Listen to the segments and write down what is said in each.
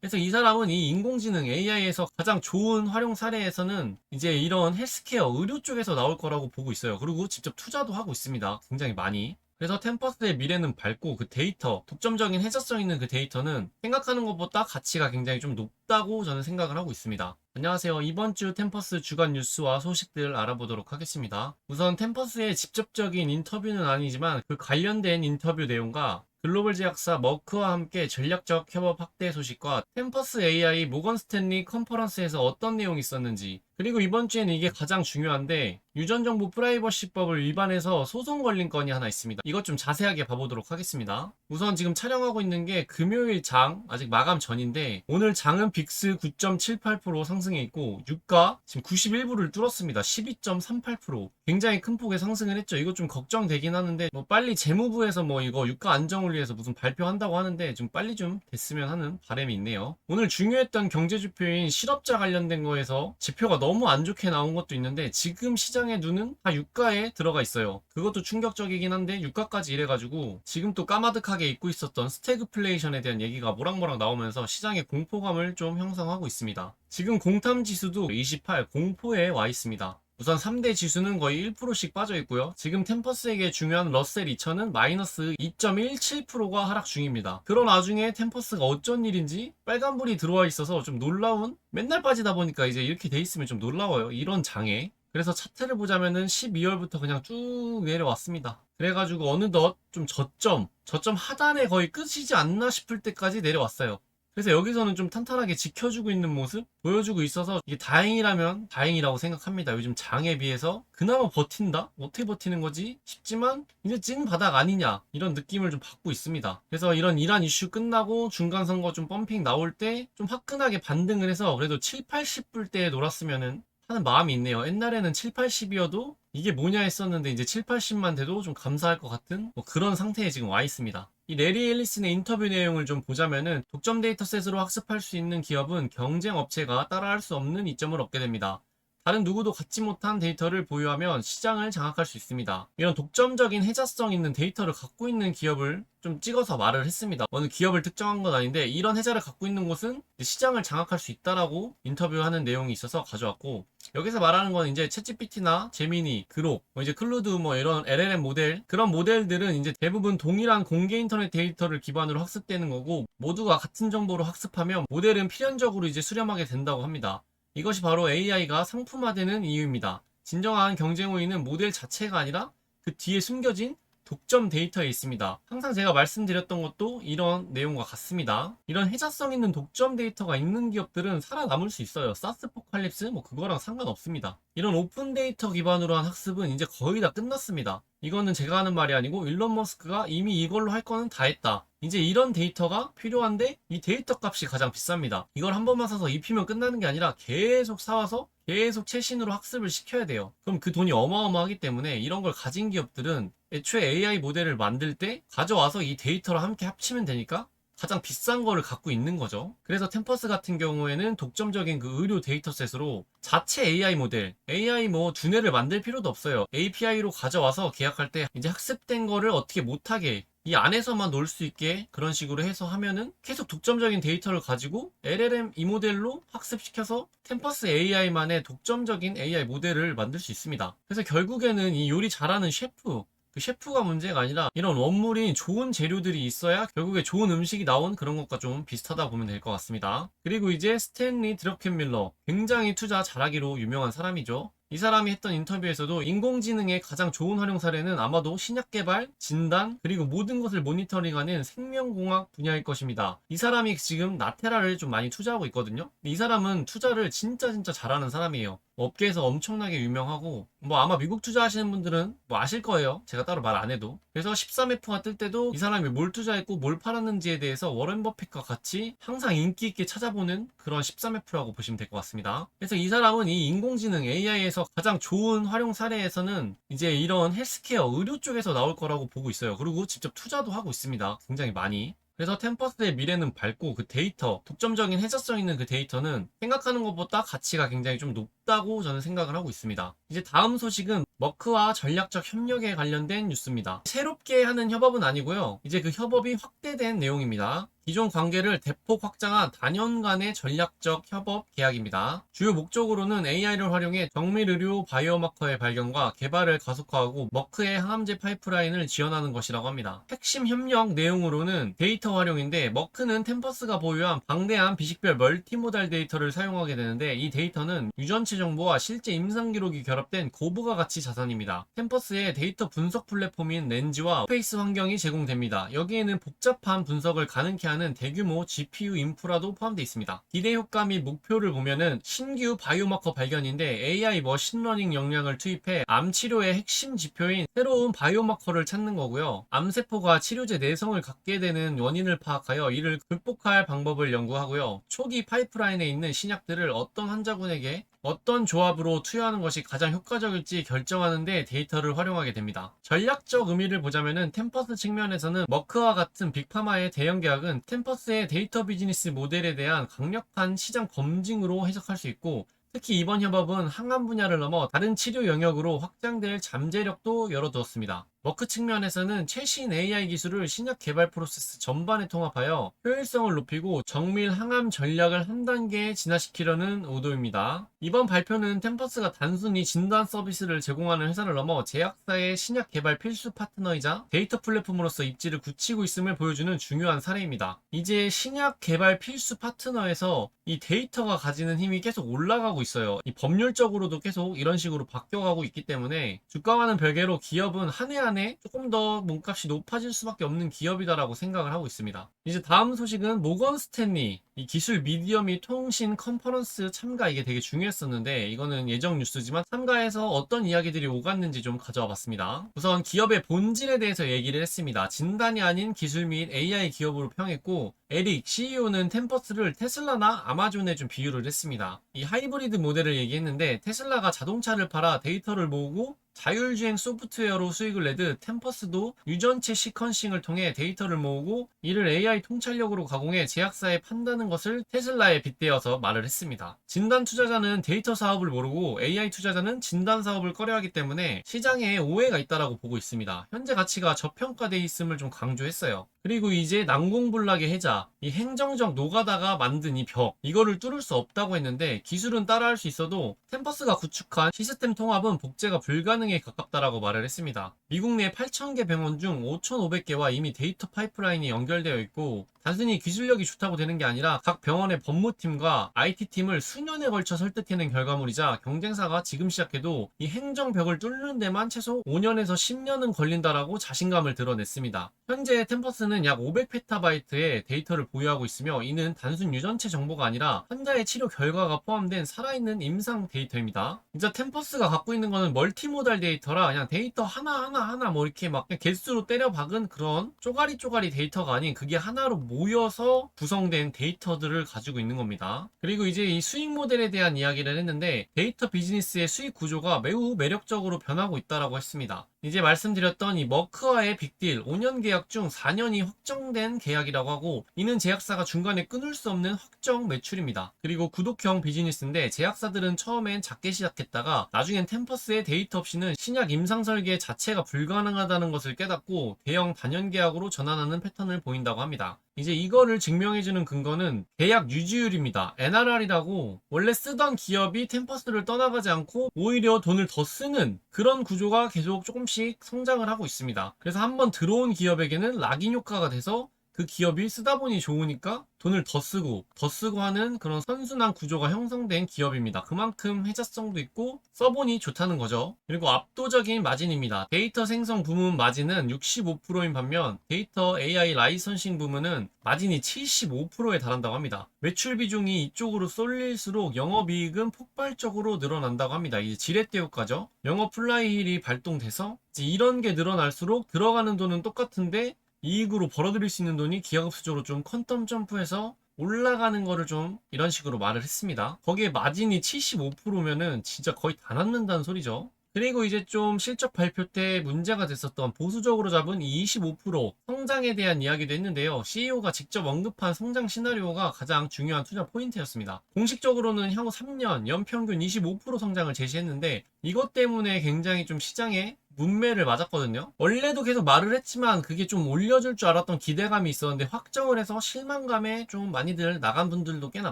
그래서 이 사람은 이 인공지능 AI에서 가장 좋은 활용 사례에서는 이제 이런 헬스케어, 의료 쪽에서 나올 거라고 보고 있어요. 그리고 직접 투자도 하고 있습니다. 굉장히 많이. 그래서 템퍼스의 미래는 밝고 그 데이터, 독점적인 해저성 있는 그 데이터는 생각하는 것보다 가치가 굉장히 좀 높다고 저는 생각을 하고 있습니다. 안녕하세요. 이번 주 템퍼스 주간 뉴스와 소식들 알아보도록 하겠습니다. 우선 템퍼스의 직접적인 인터뷰는 아니지만 그 관련된 인터뷰 내용과 글로벌 제약사 머크와 함께 전략적 협업 확대 소식과 템퍼스 AI 모건 스탠리 컨퍼런스에서 어떤 내용이 있었는지, 그리고 이번 주에는 이게 가장 중요한데 유전정보 프라이버시법을 위반해서 소송 걸린 건이 하나 있습니다. 이것 좀 자세하게 봐보도록 하겠습니다. 우선 지금 촬영하고 있는 게 금요일 장, 아직 마감 전인데 오늘 장은 빅스 9.78% 상승해 있고 유가 지금 91불을 뚫었습니다. 12.38%. 굉장히 큰 폭의 상승을 했죠. 이거 좀 걱정되긴 하는데 뭐 빨리 재무부에서 뭐 이거 유가 안정을 위해서 무슨 발표한다고 하는데 좀 빨리 좀 됐으면 하는 바람이 있네요. 오늘 중요했던 경제지표인 실업자 관련된 거에서 지표가 너무 안 좋게 나온 것도 있는데 지금 시장의 눈은 다 유가에 들어가 있어요. 그것도 충격적이긴 한데 유가까지 이래가지고 지금 또 까마득하게 잊고 있었던 스태그플레이션에 대한 얘기가 모락모락 나오면서 시장의 공포감을 좀 형성하고 있습니다. 지금 공탐 지수도 28 공포에 와 있습니다. 우선 3대 지수는 거의 1%씩 빠져 있고요. 지금 템퍼스에게 중요한 러셀 2000은 마이너스 2.17%가 하락 중입니다. 그런 와중에 템퍼스가 어쩐 일인지 빨간불이 들어와 있어서 좀 놀라운, 맨날 빠지다 보니까 이제 이렇게 돼 있으면 좀 놀라워요. 이런 장에. 그래서 차트를 보자면은 12월부터 그냥 쭉 내려왔습니다. 그래가지고 어느덧 좀 저점 하단에 거의 끝이지 않나 싶을 때까지 내려왔어요. 그래서 여기서는 좀 탄탄하게 지켜주고 있는 모습 보여주고 있어서 이게 다행이라면 다행이라고 생각합니다. 요즘 장에 비해서 그나마 버틴다? 어떻게 버티는 거지? 싶지만 이제 찐 바닥 아니냐 이런 느낌을 좀 받고 있습니다. 그래서 이런 이란 이슈 끝나고 중간 선거 좀 펌핑 나올 때 좀 화끈하게 반등을 해서 그래도 7, 80불대에 놀았으면은 하는 마음이 있네요. 옛날에는 7, 80이어도 이게 뭐냐 했었는데 이제 7, 80만 돼도 좀 감사할 것 같은 뭐 그런 상태에 지금 와 있습니다. 이 레리 앨리슨의 인터뷰 내용을 좀 보자면은 독점 데이터셋으로 학습할 수 있는 기업은 경쟁 업체가 따라할 수 없는 이점을 얻게 됩니다. 다른 누구도 갖지 못한 데이터를 보유하면 시장을 장악할 수 있습니다. 이런 독점적인 해자성 있는 데이터를 갖고 있는 기업을 좀 찍어서 말을 했습니다. 어느 기업을 특정한 건 아닌데 이런 해자를 갖고 있는 곳은 시장을 장악할 수 있다라고 인터뷰하는 내용이 있어서 가져왔고, 여기서 말하는 건 이제 챗GPT나 제미니, 그록, 뭐 이제 클루드 뭐 이런 LLM 모델, 그런 모델들은 이제 대부분 동일한 공개 인터넷 데이터를 기반으로 학습되는 거고 모두가 같은 정보로 학습하면 모델은 필연적으로 이제 수렴하게 된다고 합니다. 이것이 바로 AI가 상품화되는 이유입니다. 진정한 경쟁 우위는 모델 자체가 아니라 그 뒤에 숨겨진 독점 데이터에 있습니다. 항상 제가 말씀드렸던 것도 이런 내용과 같습니다. 이런 해자성 있는 독점 데이터가 있는 기업들은 살아남을 수 있어요. 사스 포칼립스 뭐 그거랑 상관없습니다. 이런 오픈 데이터 기반으로 한 학습은 이제 거의 다 끝났습니다. 이거는 제가 하는 말이 아니고 일론 머스크가 이미 이걸로 할 거는 다 했다. 이제 이런 데이터가 필요한데 이 데이터 값이 가장 비쌉니다. 이걸 한 번만 사서 입히면 끝나는 게 아니라 계속 사와서 계속 최신으로 학습을 시켜야 돼요. 그럼 그 돈이 어마어마하기 때문에 이런 걸 가진 기업들은 애초에 AI 모델을 만들 때 가져와서 이 데이터를 함께 합치면 되니까 가장 비싼 거를 갖고 있는 거죠. 그래서 템퍼스 같은 경우에는 독점적인 그 의료 데이터셋으로 자체 AI 모델, AI 뭐 두뇌를 만들 필요도 없어요. API로 가져와서 계약할 때 이제 학습된 거를 어떻게 못하게 이 안에서만 놀 수 있게 그런 식으로 해서 하면은 계속 독점적인 데이터를 가지고 LLM 이 모델로 학습시켜서 템퍼스 AI만의 독점적인 AI 모델을 만들 수 있습니다. 그래서 결국에는 이 요리 잘하는 셰프, 그 셰프가 문제가 아니라 이런 원물인 좋은 재료들이 있어야 결국에 좋은 음식이 나온 그런 것과 좀 비슷하다 보면 될 것 같습니다. 그리고 이제 스탠리 드러켄밀러, 굉장히 투자 잘하기로 유명한 사람이죠. 이 사람이 했던 인터뷰에서도 인공지능의 가장 좋은 활용 사례는 아마도 신약 개발, 진단, 그리고 모든 것을 모니터링하는 생명공학 분야일 것입니다. 이 사람이 지금 나테라를 좀 많이 투자하고 있거든요. 이 사람은 투자를 진짜 잘하는 사람이에요. 업계에서 엄청나게 유명하고 뭐 아마 미국 투자하시는 분들은 뭐 아실 거예요. 제가 따로 말 안 해도. 그래서 13F가 뜰 때도 이 사람이 뭘 투자했고 뭘 팔았는지에 대해서 워렌 버핏과 같이 항상 인기 있게 찾아보는 그런 13F라고 보시면 될 것 같습니다. 그래서 이 사람은 이 인공지능 AI에서 가장 좋은 활용 사례에서는 이제 이런 헬스케어, 의료 쪽에서 나올 거라고 보고 있어요. 그리고 직접 투자도 하고 있습니다. 굉장히 많이. 그래서 템퍼스의 미래는 밝고 그 데이터, 독점적인 해저성 있는 그 데이터는 생각하는 것보다 가치가 굉장히 좀 없다고 저는 생각을 하고 있습니다. 이제 다음 소식은 머크와 전략적 협력에 관련된 뉴스입니다. 새롭게 하는 협업은 아니고요. 이제 그 협업이 확대된 내용입니다. 기존 관계를 대폭 확장한 단연간의 전략적 협업 계약입니다. 주요 목적으로는 AI를 활용해 정밀 의료 바이오마커의 발견과 개발을 가속화하고 머크의 항암제 파이프라인을 지원하는 것이라고 합니다. 핵심 협력 내용으로는 데이터 활용인데, 머크는 템퍼스가 보유한 방대한 비식별 멀티모달 데이터를 사용하게 되는데, 이 데이터는 유전체 정보와 실제 임상 기록이 결합된 고부가 가치 자산입니다. 템퍼스의 데이터 분석 플랫폼인 렌지와 스페이스 환경이 제공됩니다. 여기에는 복잡한 분석을 가능케 하는 대규모 GPU 인프라도 포함되어 있습니다. 기대 효과 및 목표를 보면은 신규 바이오마커 발견인데 AI 머신러닝 역량을 투입해 암 치료의 핵심 지표인 새로운 바이오마커를 찾는 거고요. 암세포가 치료제 내성을 갖게 되는 원인을 파악하여 이를 극복할 방법을 연구하고요. 초기 파이프라인에 있는 신약들을 어떤 환자군에게 어떤 조합으로 투여하는 것이 가장 효과적일지 결정하는 데 데이터를 활용하게 됩니다. 전략적 의미를 보자면은 템퍼스 측면에서는 머크와 같은 빅파마의 대형 계약은 템퍼스의 데이터 비즈니스 모델에 대한 강력한 시장 검증으로 해석할 수 있고, 특히 이번 협업은 항암 분야를 넘어 다른 치료 영역으로 확장될 잠재력도 열어두었습니다. 머크 측면에서는 최신 AI 기술을 신약 개발 프로세스 전반에 통합하여 효율성을 높이고 정밀 항암 전략을 한 단계 진화시키려는 의도입니다. 이번 발표는 템퍼스가 단순히 진단 서비스를 제공하는 회사를 넘어 제약사의 신약 개발 필수 파트너이자 데이터 플랫폼으로서 입지를 굳히고 있음을 보여주는 중요한 사례입니다. 이제 신약 개발 필수 파트너에서 이 데이터가 가지는 힘이 계속 올라가고 있어요. 이 법률적으로도 계속 이런 식으로 바뀌어가고 있기 때문에 주가와는 별개로 기업은 한 해 한 해 조금 더 몸값이 높아질 수밖에 없는 기업이다라고 생각을 하고 있습니다. 이제 다음 소식은 모건 스탠리, 이 기술 미디어 및 통신 컨퍼런스 참가, 이게 되게 중요했었는데 이거는 예정 뉴스지만 참가해서 어떤 이야기들이 오갔는지 좀 가져와 봤습니다. 우선 기업의 본질에 대해서 얘기를 했습니다. 진단이 아닌 기술 및 AI 기업으로 평했고, 에릭 CEO는 템퍼스를 테슬라나 아마존에 좀 비유를 했습니다. 이 하이브리드 모델을 얘기했는데, 테슬라가 자동차를 팔아 데이터를 모으고 자율주행 소프트웨어로 수익을 내듯 템퍼스도 유전체 시퀀싱을 통해 데이터를 모으고 이를 AI 통찰력으로 가공해 제약사에 판다는 것을 테슬라에 빗대어서 말을 했습니다. 진단 투자자는 데이터 사업을 모르고 AI 투자자는 진단 사업을 꺼려하기 때문에 시장에 오해가 있다라고 보고 있습니다. 현재 가치가 저평가되어 있음을 좀 강조했어요. 그리고 이제 난공불락의 해자, 이 행정적 노가다가 만든 이 벽, 이거를 뚫을 수 없다고 했는데, 기술은 따라할 수 있어도 템퍼스가 구축한 시스템 통합은 복제가 불가능에 가깝다라고 말을 했습니다. 미국 내 8,000개 병원 중 5,500개와 이미 데이터 파이프라인이 연결되어 있고, 단순히 기술력이 좋다고 되는 게 아니라 각 병원의 법무팀과 IT팀을 수년에 걸쳐 설득해낸 결과물이자, 경쟁사가 지금 시작해도 이 행정벽을 뚫는 데만 최소 5년에서 10년은 걸린다라고 자신감을 드러냈습니다. 현재 템퍼스는 약 500페타바이트의 데이터를 보유하고 있으며, 이는 단순 유전체 정보가 아니라 환자의 치료 결과가 포함된 살아있는 임상 데이터입니다. 진짜 템퍼스가 갖고 있는 거는 멀티모달 데이터라 그냥 데이터 하나하나 뭐 이렇게 막 개수로 때려 박은 그런 쪼가리 데이터가 아닌, 그게 하나로 모여서 구성된 데이터들을 가지고 있는 겁니다. 그리고 이제 이 수익 모델에 대한 이야기를 했는데, 데이터 비즈니스의 수익 구조가 매우 매력적으로 변하고 있다라고 했습니다. 이제 말씀드렸던 이 머크와의 빅딜 5년 계약 중 4년이 확정된 계약이라고 하고, 이는 제약사가 중간에 끊을 수 없는 확정 매출입니다. 그리고 구독형 비즈니스인데, 제약사들은 처음엔 작게 시작했다가 나중엔 템퍼스의 데이터 없이는 신약 임상 설계 자체가 불가능하다는 것을 깨닫고 대형 단연 계약으로 전환하는 패턴을 보인다고 합니다. 이제 이거를 증명해주는 근거는 계약 유지율입니다. NRR이라고 원래 쓰던 기업이 템퍼스를 떠나가지 않고 오히려 돈을 더 쓰는 그런 구조가 계속 조금씩 성장을 하고 있습니다. 그래서 한번 들어온 기업에게는 락인 효과가 돼서 그 기업이 쓰다 보니 좋으니까 돈을 더 쓰고 하는 그런 선순환 구조가 형성된 기업입니다. 그만큼 회자성도 있고 써보니 좋다는 거죠. 그리고 압도적인 마진입니다. 데이터 생성 부문 마진은 65%인 반면 데이터 AI 라이선싱 부문은 마진이 75%에 달한다고 합니다. 매출 비중이 이쪽으로 쏠릴수록 영업이익은 폭발적으로 늘어난다고 합니다. 이제 지렛대 효과죠. 영업 플라이힐이 발동돼서 이제 이런 게 늘어날수록 들어가는 돈은 똑같은데 이익으로 벌어들일 수 있는 돈이 기하급수적으로 좀 퀀텀 점프해서 올라가는 거를 좀 이런 식으로 말을 했습니다. 거기에 마진이 75%면은 진짜 거의 다 남는다는 소리죠. 그리고 이제 좀 실적 발표 때 문제가 됐었던 보수적으로 잡은 이 25% 성장에 대한 이야기도 했는데요. CEO가 직접 언급한 성장 시나리오가 가장 중요한 투자 포인트였습니다. 공식적으로는 향후 3년 연평균 25% 성장을 제시했는데 이것 때문에 굉장히 좀 시장에 문매를 맞았거든요. 원래도 계속 말을 했지만 그게 좀 올려줄 줄 알았던 기대감이 있었는데 확정을 해서 실망감에 좀 많이들 나간 분들도 꽤나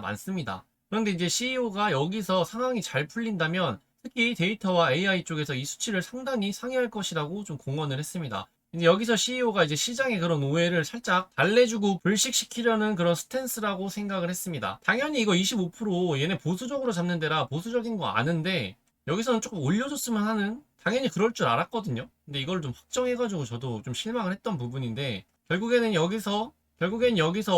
많습니다. 그런데 이제 CEO가 여기서 상황이 잘 풀린다면 특히 데이터와 AI 쪽에서 이 수치를 상당히 상회할 것이라고 좀 공언을 했습니다. 이제 여기서 CEO가 이제 시장의 그런 오해를 살짝 달래주고 불식시키려는 그런 스탠스라고 생각을 했습니다. 당연히 이거 25% 얘네 보수적으로 잡는 데라 보수적인 거 아는데 여기서는 조금 올려줬으면 하는 당연히 그럴 줄 알았거든요. 근데 이걸 좀 확정해가지고 저도 좀 실망을 했던 부분인데 결국에는 여기서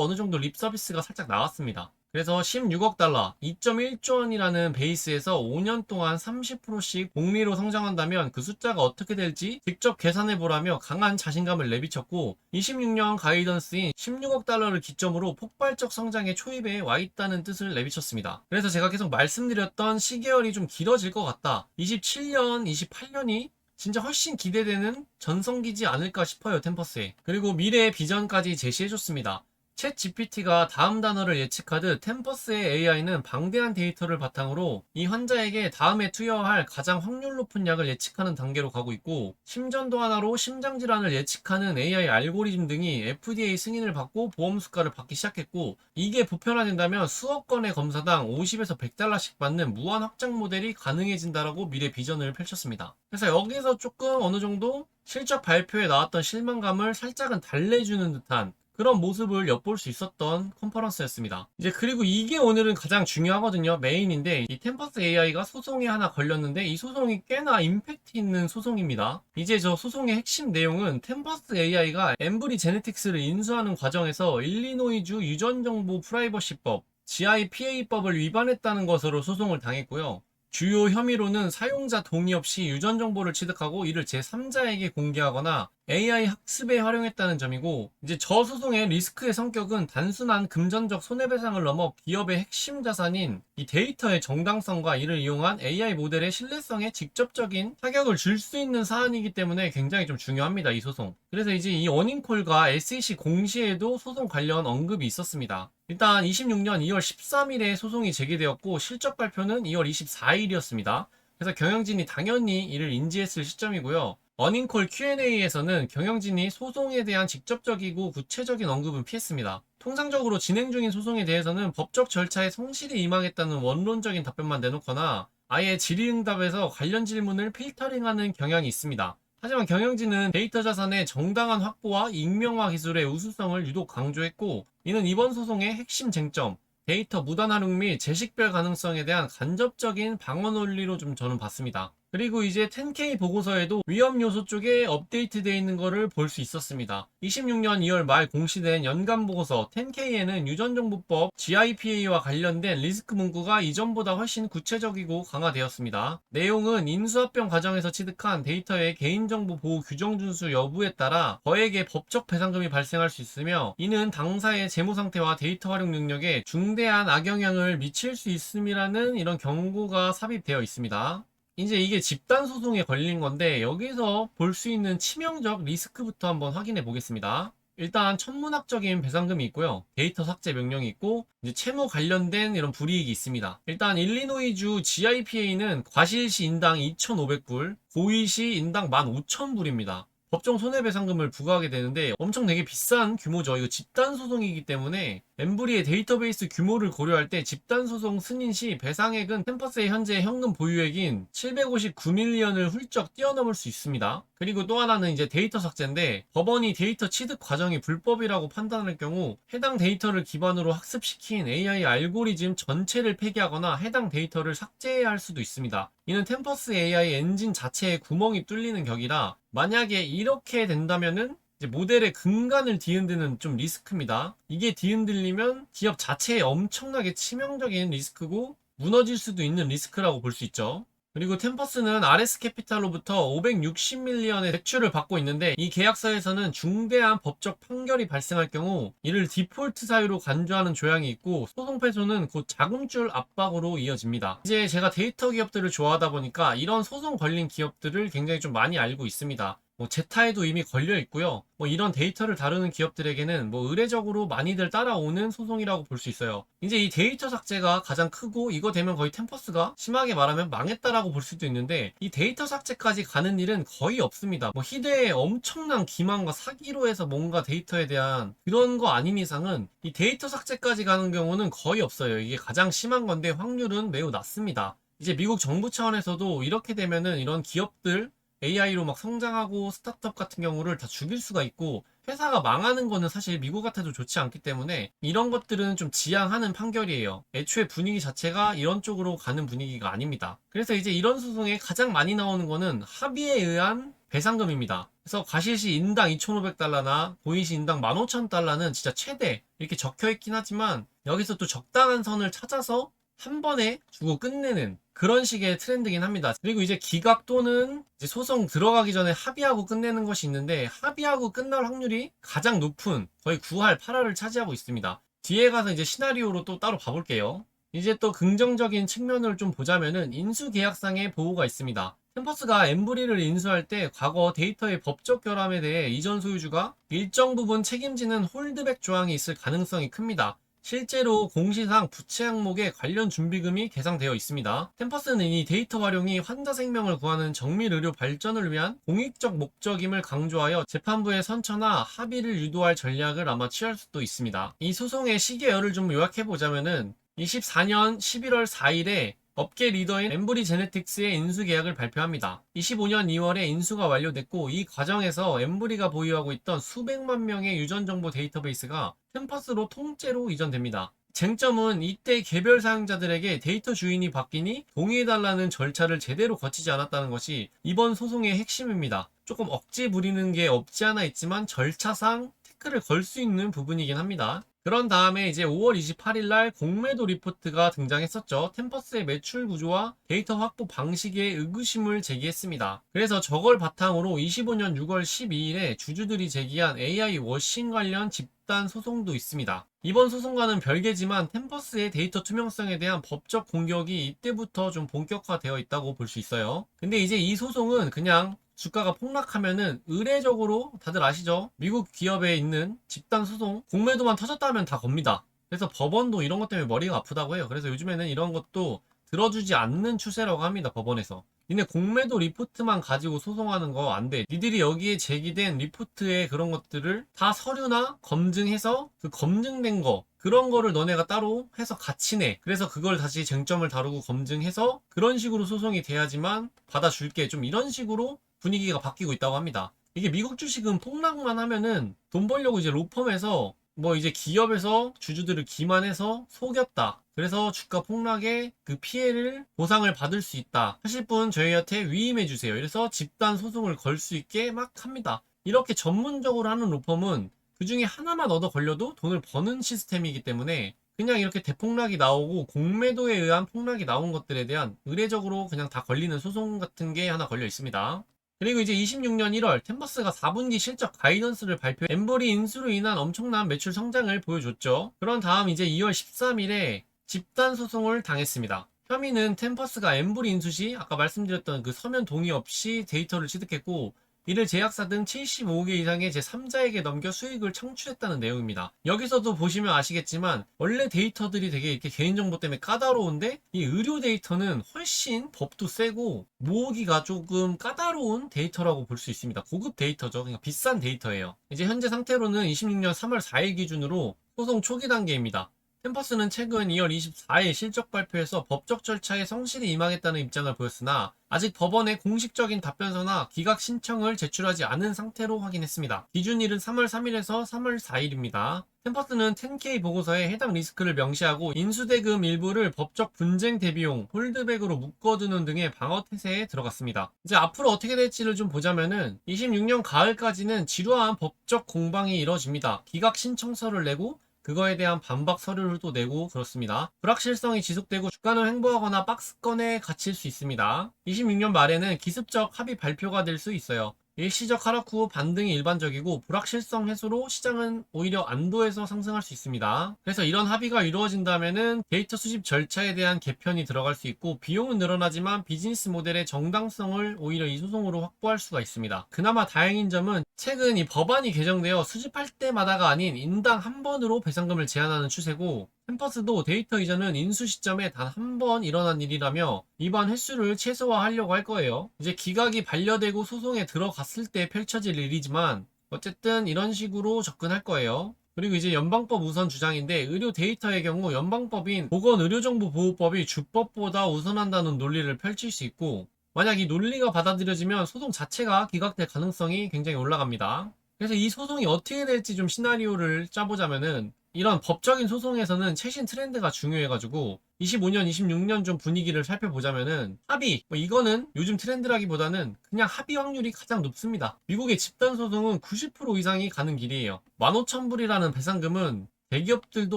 어느 정도 립 서비스가 살짝 나왔습니다. 그래서 16억 달러, 2.1조 원이라는 베이스에서 5년 동안 30%씩 복리로 성장한다면 그 숫자가 어떻게 될지 직접 계산해 보라며 강한 자신감을 내비쳤고 26년 가이던스인 16억 달러를 기점으로 폭발적 성장의 초입에 와 있다는 뜻을 내비쳤습니다. 그래서 제가 계속 말씀드렸던 시계열이 좀 길어질 것 같다. 27년, 28년이 진짜 훨씬 기대되는 전성기지 않을까 싶어요, 템퍼스에. 그리고 미래의 비전까지 제시해줬습니다. 챗 GPT가 다음 단어를 예측하듯 템퍼스의 AI는 방대한 데이터를 바탕으로 이 환자에게 다음에 투여할 가장 확률 높은 약을 예측하는 단계로 가고 있고 심전도 하나로 심장질환을 예측하는 AI 알고리즘 등이 FDA 승인을 받고 보험 수가를 받기 시작했고 이게 보편화된다면 수억 건의 검사당 50에서 100달러씩 받는 무한 확장 모델이 가능해진다라고 미래 비전을 펼쳤습니다. 그래서 여기서 조금 어느 정도 실적 발표에 나왔던 실망감을 살짝은 달래주는 듯한 그런 모습을 엿볼 수 있었던 컨퍼런스였습니다. 이제 그리고 이게 오늘은 가장 중요하거든요. 메인인데 이 템퍼스 AI가 소송에 하나 걸렸는데 이 소송이 꽤나 임팩트 있는 소송입니다. 이제 저 소송의 핵심 내용은 템퍼스 AI가 엠브리 제네틱스를 인수하는 과정에서 일리노이주 유전정보 프라이버시법 GIPA법을 위반했다는 것으로 소송을 당했고요. 주요 혐의로는 사용자 동의 없이 유전 정보를 취득하고 이를 제3자에게 공개하거나 AI 학습에 활용했다는 점이고 이제 저 소송의 리스크의 성격은 단순한 금전적 손해배상을 넘어 기업의 핵심 자산인 이 데이터의 정당성과 이를 이용한 AI 모델의 신뢰성에 직접적인 타격을 줄 수 있는 사안이기 때문에 굉장히 좀 중요합니다, 이 소송. 그래서 이제 이 어닝콜과 SEC 공시에도 소송 관련 언급이 있었습니다. 일단 26년 2월 13일에 소송이 제기되었고 실적 발표는 2월 24일이었습니다. 그래서 경영진이 당연히 이를 인지했을 시점이고요. 어닝콜 Q&A에서는 경영진이 소송에 대한 직접적이고 구체적인 언급은 피했습니다. 통상적으로 진행 중인 소송에 대해서는 법적 절차에 성실히 임하겠다는 원론적인 답변만 내놓거나 아예 질의응답에서 관련 질문을 필터링하는 경향이 있습니다. 하지만 경영진은 데이터 자산의 정당한 확보와 익명화 기술의 우수성을 유독 강조했고 이는 이번 소송의 핵심 쟁점, 데이터 무단 활용 및 재식별 가능성에 대한 간접적인 방어 논리로 좀 저는 봤습니다. 그리고 이제 10K 보고서에도 위험 요소 쪽에 업데이트되어 있는 것을 볼 수 있었습니다. 26년 2월 말 공시된 연간 보고서 10K에는 유전정보법 GIPA와 관련된 리스크 문구가 이전보다 훨씬 구체적이고 강화되었습니다. 내용은 인수합병 과정에서 취득한 데이터의 개인정보 보호 규정 준수 여부에 따라 거액의 법적 배상금이 발생할 수 있으며 이는 당사의 재무 상태와 데이터 활용 능력에 중대한 악영향을 미칠 수 있음이라는 이런 경고가 삽입되어 있습니다. 이제 이게 집단 소송에 걸린 건데 여기서 볼 수 있는 치명적 리스크부터 한번 확인해 보겠습니다. 일단 천문학적인 배상금이 있고요. 데이터 삭제 명령이 있고 이제 채무 관련된 이런 불이익이 있습니다. 일단 일리노이주 GIPA는 과실시 인당 2,500불, 고의시 인당 15,000불입니다. 법정 손해배상금을 부과하게 되는데 엄청 되게 비싼 규모죠. 이거 집단 소송이기 때문에 엠브리의 데이터베이스 규모를 고려할 때 집단 소송 승인 시 배상액은 템퍼스의 현재 현금 보유액인 759밀리언을 훌쩍 뛰어넘을 수 있습니다. 그리고 또 하나는 이제 데이터 삭제인데 법원이 데이터 취득 과정이 불법이라고 판단할 경우 해당 데이터를 기반으로 학습시킨 AI 알고리즘 전체를 폐기하거나 해당 데이터를 삭제해야 할 수도 있습니다. 이는 템퍼스 AI 엔진 자체에 구멍이 뚫리는 격이라 만약에 이렇게 된다면은 이제 모델의 근간을 뒤흔드는 좀 리스크입니다. 이게 뒤흔들리면 기업 자체에 엄청나게 치명적인 리스크고 무너질 수도 있는 리스크라고 볼 수 있죠. 그리고 템퍼스는 RS 캐피탈로부터 560밀리언의 대출을 받고 있는데, 이 계약서에서는 중대한 법적 판결이 발생할 경우 이를 디폴트 사유로 간주하는 조항이 있고, 소송 패소는 곧 자금줄 압박으로 이어집니다. 이제 제가 데이터 기업들을 좋아하다 보니까 이런 소송 걸린 기업들을 굉장히 좀 많이 알고 있습니다. 제타에도 이미 걸려 있고요. 이런 데이터를 다루는 기업들에게는 의례적으로 많이들 따라오는 소송이라고 볼 수 있어요. 이제 이 데이터 삭제가 가장 크고, 이거 되면 거의 템퍼스가 심하게 말하면 망했다라고 볼 수도 있는데, 이 데이터 삭제까지 가는 일은 거의 없습니다. 희대의 엄청난 기만과 사기로 해서 뭔가 데이터에 대한 그런 거 아닌 이상은 이 데이터 삭제까지 가는 경우는 거의 없어요. 이게 가장 심한 건데 확률은 매우 낮습니다. 이제 미국 정부 차원에서도 이렇게 되면은 이런 기업들 AI로 막 성장하고 스타트업 같은 경우를 다 죽일 수가 있고, 회사가 망하는 거는 사실 미국 같아도 좋지 않기 때문에 이런 것들은 좀 지양하는 판결이에요. 애초에 분위기 자체가 이런 쪽으로 가는 분위기가 아닙니다. 그래서 이제 이런 소송에 가장 많이 나오는 거는 합의에 의한 배상금입니다. 그래서 과실시 인당 2,500달러나 고의시 인당 15,000달러는 진짜 최대 이렇게 적혀 있긴 하지만, 여기서 또 적당한 선을 찾아서 한 번에 주고 끝내는 그런 식의 트렌드긴 합니다. 그리고 이제 기각 또는 이제 소송 들어가기 전에 합의하고 끝내는 것이 있는데, 합의하고 끝날 확률이 가장 높은 거의 9할, 8할을 차지하고 있습니다. 뒤에 가서 이제 시나리오로 또 따로 봐볼게요. 이제 또 긍정적인 측면을 좀 보자면은 인수계약상의 보호가 있습니다. 템퍼스가 엠브리를 인수할 때 과거 데이터의 법적 결함에 대해 이전 소유주가 일정 부분 책임지는 홀드백 조항이 있을 가능성이 큽니다. 실제로 공시상 부채 항목에 관련 준비금이 계상되어 있습니다. 템퍼스는 이 데이터 활용이 환자 생명을 구하는 정밀 의료 발전을 위한 공익적 목적임을 강조하여 재판부의 선처나 합의를 유도할 전략을 아마 취할 수도 있습니다. 이 소송의 시계열을 좀 요약해보자면은 24년 11월 4일에 업계 리더인 엠브리 제네틱스의 인수 계약을 발표합니다. 25년 2월에 인수가 완료됐고, 이 과정에서 엠브리가 보유하고 있던 수백만 명의 유전 정보 데이터베이스가 템퍼스로 통째로 이전됩니다. 쟁점은 이때 개별 사용자들에게 데이터 주인이 바뀌니 동의해달라는 절차를 제대로 거치지 않았다는 것이 이번 소송의 핵심입니다. 조금 억지 부리는 게 없지 않아 있지만 절차상 태클을 걸 수 있는 부분이긴 합니다. 그런 다음에 이제 5월 28일 날 공매도 리포트가 등장했었죠. 템퍼스의 매출 구조와 데이터 확보 방식에 의구심을 제기했습니다. 그래서 저걸 바탕으로 25년 6월 12일에 주주들이 제기한 AI 워싱 관련 집단 소송도 있습니다. 이번 소송과는 별개지만 템퍼스의 데이터 투명성에 대한 법적 공격이 이때부터 좀 본격화되어 있다고 볼 수 있어요. 근데 이제 이 소송은 그냥 주가가 폭락하면은 의례적으로 다들 아시죠? 미국 기업에 있는 집단 소송, 공매도만 터졌다면 다 겁니다. 그래서 법원도 이런 것 때문에 머리가 아프다고 해요. 그래서 요즘에는 이런 것도 들어주지 않는 추세라고 합니다. 법원에서. 니네 공매도 리포트만 가지고 소송하는 거 안 돼. 니들이 여기에 제기된 리포트의 그런 것들을 다 서류나 검증해서 그 검증된 거, 그런 거를 너네가 따로 해서 같이 내. 그래서 그걸 다시 쟁점을 다루고 검증해서 그런 식으로 소송이 돼야지만 받아줄게. 좀 이런 식으로 분위기가 바뀌고 있다고 합니다. 이게 미국 주식은 폭락만 하면은 돈 벌려고 이제 로펌에서 이제 기업에서 주주들을 기만해서 속였다. 그래서 주가 폭락에 그 피해를 보상을 받을 수 있다 하실 분 저희한테 위임해 주세요. 이래서 집단 소송을 걸 수 있게 막 합니다. 이렇게 전문적으로 하는 로펌은 그 중에 하나만 얻어 걸려도 돈을 버는 시스템이기 때문에 그냥 이렇게 대폭락이 나오고 공매도에 의한 폭락이 나온 것들에 대한 의례적으로 그냥 다 걸리는 소송 같은 게 하나 걸려 있습니다. 그리고 이제 26년 1월 템퍼스가 4분기 실적 가이던스를 발표, 엠버리 인수로 인한 엄청난 매출 성장을 보여줬죠. 그런 다음 이제 2월 13일에 집단 소송을 당했습니다. 혐의는 템퍼스가 엠브리 인수 시 아까 말씀드렸던 그 서면 동의 없이 데이터를 취득했고, 이를 제약사 등 75개 이상의 제3자에게 넘겨 수익을 창출했다는 내용입니다. 여기서도 보시면 아시겠지만 원래 데이터들이 되게 이렇게 개인정보 때문에 까다로운데, 이 의료 데이터는 훨씬 법도 세고 모으기가 조금 까다로운 데이터라고 볼 수 있습니다. 고급 데이터죠. 그러니까 비싼 데이터예요. 이제 현재 상태로는 26년 3월 4일 기준으로 소송 초기 단계입니다. 템퍼스는 최근 2월 24일 실적 발표에서 법적 절차에 성실히 임하겠다는 입장을 보였으나 아직 법원에 공식적인 답변서나 기각 신청을 제출하지 않은 상태로 확인했습니다. 기준일은 3월 3일에서 3월 4일입니다. 템퍼스는 10K 보고서에 해당 리스크를 명시하고 인수대금 일부를 법적 분쟁 대비용, 홀드백으로 묶어두는 등의 방어 태세에 들어갔습니다. 이제 앞으로 어떻게 될지를 좀 보자면은 26년 가을까지는 지루한 법적 공방이 이뤄집니다. 기각 신청서를 내고 그거에 대한 반박 서류를 또 내고 그렇습니다. 불확실성이 지속되고 주가는 횡보하거나 박스권에 갇힐 수 있습니다. 26년 말에는 기습적 합의 발표가 될 수 있어요. 일시적 하락 후 반등이 일반적이고 불확실성 해소로 시장은 오히려 안도해서 상승할 수 있습니다. 그래서 이런 합의가 이루어진다면은 데이터 수집 절차에 대한 개편이 들어갈 수 있고 비용은 늘어나지만 비즈니스 모델의 정당성을 오히려 이 소송으로 확보할 수가 있습니다. 그나마 다행인 점은 최근 이 법안이 개정되어 수집할 때마다가 아닌 인당 한 번으로 배상금을 제한하는 추세고 템퍼스도 데이터 이전은 인수 시점에 단 한 번 일어난 일이라며 이번 횟수를 최소화하려고 할 거예요. 이제 기각이 반려되고 소송에 들어갔을 때 펼쳐질 일이지만 어쨌든 이런 식으로 접근할 거예요. 그리고 이제 연방법 우선 주장인데 의료 데이터의 경우 연방법인 보건의료정보보호법이 주법보다 우선한다는 논리를 펼칠 수 있고 만약 이 논리가 받아들여지면 소송 자체가 기각될 가능성이 굉장히 올라갑니다. 그래서 이 소송이 어떻게 될지 좀 시나리오를 짜보자면은 이런 법적인 소송에서는 최신 트렌드가 중요해가지고 25년, 26년 좀 분위기를 살펴보자면은 합의, 이거는 요즘 트렌드라기보다는 그냥 합의 확률이 가장 높습니다. 미국의 집단 소송은 90% 이상이 가는 길이에요. 15,000불이라는 배상금은 대기업들도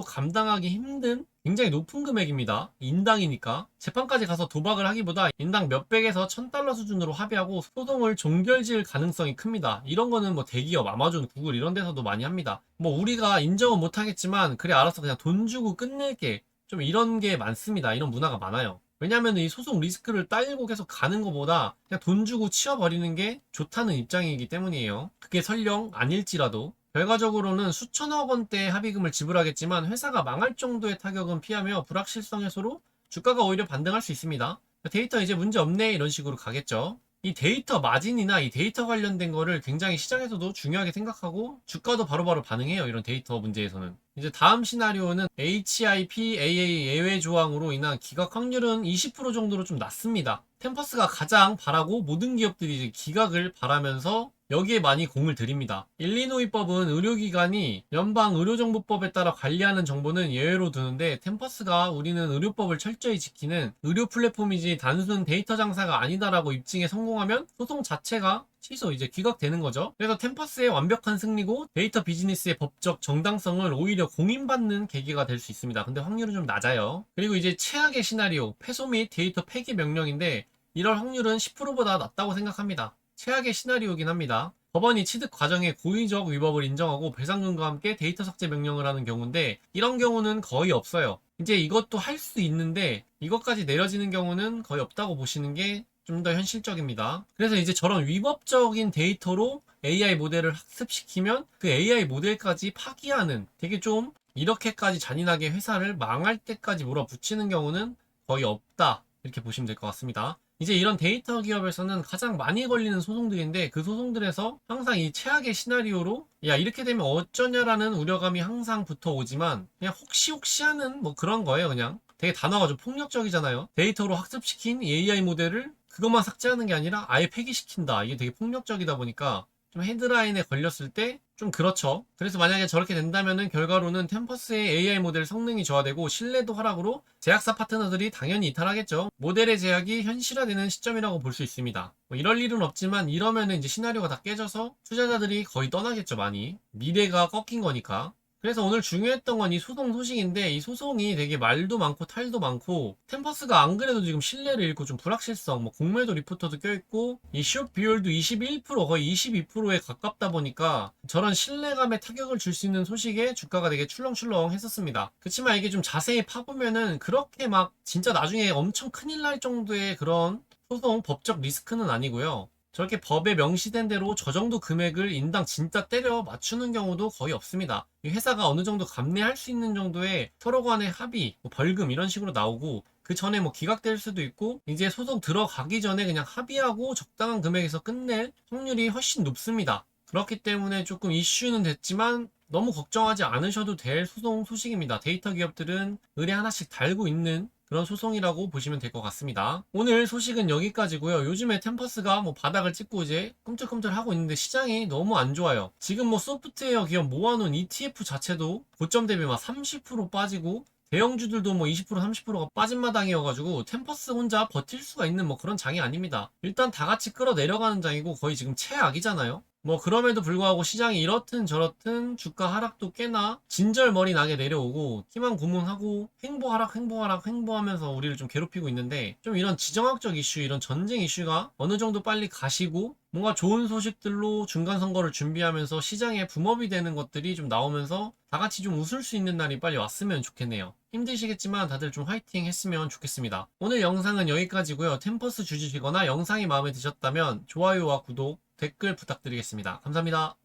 감당하기 힘든 굉장히 높은 금액입니다. 인당이니까. 재판까지 가서 도박을 하기보다 인당 몇백에서 1000달러 수준으로 합의하고 소송을 종결지을 가능성이 큽니다. 이런 거는 뭐 대기업, 아마존, 구글 이런 데서도 많이 합니다. 뭐 우리가 인정은 못하겠지만 그래 알아서 그냥 돈 주고 끝낼게. 좀 이런 게 많습니다. 이런 문화가 많아요. 왜냐면 이 소송 리스크를 딸고 계속 가는 것보다 그냥 돈 주고 치워버리는 게 좋다는 입장이기 때문이에요. 그게 설령 아닐지라도. 결과적으로는 수천억 원대의 합의금을 지불하겠지만 회사가 망할 정도의 타격은 피하며 불확실성 해소로 주가가 오히려 반등할 수 있습니다. 데이터 이제 문제 없네 이런 식으로 가겠죠. 이 데이터 마진이나 이 데이터 관련된 거를 굉장히 시장에서도 중요하게 생각하고 주가도 바로바로 반응해요. 이런 데이터 문제에서는. 이제 다음 시나리오는 HIPAA 예외 조항으로 인한 기각 확률은 20% 정도로 좀 낮습니다. 템퍼스가 가장 바라고 모든 기업들이 이제 기각을 바라면서 여기에 많이 공을 들입니다. 일리노이법은 의료기관이 연방의료정보법에 따라 관리하는 정보는 예외로 두는데 템퍼스가 우리는 의료법을 철저히 지키는 의료 플랫폼이지 단순 데이터 장사가 아니다라고 입증에 성공하면 소송 자체가 취소 이제 기각되는 거죠. 그래서 템퍼스의 완벽한 승리고 데이터 비즈니스의 법적 정당성을 오히려 공인받는 계기가 될 수 있습니다. 근데 확률은 좀 낮아요. 그리고 이제 최악의 시나리오 패소 및 데이터 폐기 명령인데 이럴 확률은 10%보다 낮다고 생각합니다. 최악의 시나리오긴 합니다. 법원이 취득 과정에 고의적 위법을 인정하고 배상금과 함께 데이터 삭제 명령을 하는 경우인데 이런 경우는 거의 없어요. 이제 이것도 할 수 있는데 이것까지 내려지는 경우는 거의 없다고 보시는 게 좀 더 현실적입니다. 그래서 이제 저런 위법적인 데이터로 AI 모델을 학습시키면 그 AI 모델까지 파기하는 되게 좀 이렇게까지 잔인하게 회사를 망할 때까지 몰아붙이는 경우는 거의 없다. 이렇게 보시면 될 것 같습니다. 이제 이런 데이터 기업에서는 가장 많이 걸리는 소송들인데 그 소송들에서 항상 이 최악의 시나리오로 야 이렇게 되면 어쩌냐라는 우려감이 항상 붙어오지만 그냥 혹시 하는 뭐 그런 거예요. 그냥 되게 단어가 좀 폭력적이잖아요. 데이터로 학습시킨 AI 모델을 그것만 삭제하는 게 아니라 아예 폐기시킨다. 이게 되게 폭력적이다 보니까 좀 헤드라인에 걸렸을 때 좀 그렇죠. 그래서 만약에 저렇게 된다면은 결과로는 템퍼스의 AI 모델 성능이 저하되고 신뢰도 하락으로 제약사 파트너들이 당연히 이탈하겠죠. 모델의 제약이 현실화되는 시점이라고 볼 수 있습니다. 뭐 이럴 일은 없지만 이러면은 이제 시나리오가 다 깨져서 투자자들이 거의 떠나겠죠, 많이. 미래가 꺾인 거니까. 그래서 오늘 중요했던 건 이 소송 소식인데 이 소송이 되게 말도 많고 탈도 많고 템퍼스가 안 그래도 지금 신뢰를 잃고 좀 불확실성 뭐 공매도 리포터도 껴있고 이 시옷 비율도 21% 거의 22%에 가깝다 보니까 저런 신뢰감에 타격을 줄 수 있는 소식에 주가가 되게 출렁출렁 했었습니다. 그렇지만 이게 좀 자세히 파보면은 그렇게 막 진짜 나중에 엄청 큰일 날 정도의 그런 소송 법적 리스크는 아니고요. 저렇게 법에 명시된 대로 저 정도 금액을 인당 진짜 때려 맞추는 경우도 거의 없습니다. 이 회사가 어느 정도 감내할 수 있는 정도의 서로 간의 합의, 뭐 벌금 이런 식으로 나오고 그 전에 뭐 기각될 수도 있고 이제 소송 들어가기 전에 그냥 합의하고 적당한 금액에서 끝낼 확률이 훨씬 높습니다. 그렇기 때문에 조금 이슈는 됐지만 너무 걱정하지 않으셔도 될 소송 소식입니다. 데이터 기업들은 의뢰 하나씩 달고 있는 그런 소송이라고 보시면 될 것 같습니다. 오늘 소식은 여기까지고요. 요즘에 템퍼스가 뭐 바닥을 찍고 이제 꿈틀꿈틀 하고 있는데 시장이 너무 안 좋아요. 지금 뭐 소프트웨어 기업 모아놓은 ETF 자체도 고점 대비 막 30% 빠지고 대형주들도 뭐 20% 30%가 빠진 마당이어가지고 템퍼스 혼자 버틸 수가 있는 뭐 그런 장이 아닙니다. 일단 다 같이 끌어내려가는 장이고 거의 지금 최악이잖아요. 뭐 그럼에도 불구하고 시장이 이렇든 저렇든 주가 하락도 꽤나 진절머리 나게 내려오고 희망 고문하고 횡보 하락 횡보 하락 횡보하면서 우리를 좀 괴롭히고 있는데, 좀 이런 지정학적 이슈, 이런 전쟁 이슈가 어느 정도 빨리 가시고 뭔가 좋은 소식들로 중간 선거를 준비하면서 시장에 붐업이 되는 것들이 좀 나오면서 다 같이 좀 웃을 수 있는 날이 빨리 왔으면 좋겠네요. 힘드시겠지만 다들 좀 화이팅 했으면 좋겠습니다. 오늘 영상은 여기까지고요. 템퍼스 주시거나 영상이 마음에 드셨다면 좋아요와 구독, 댓글 부탁드리겠습니다. 감사합니다.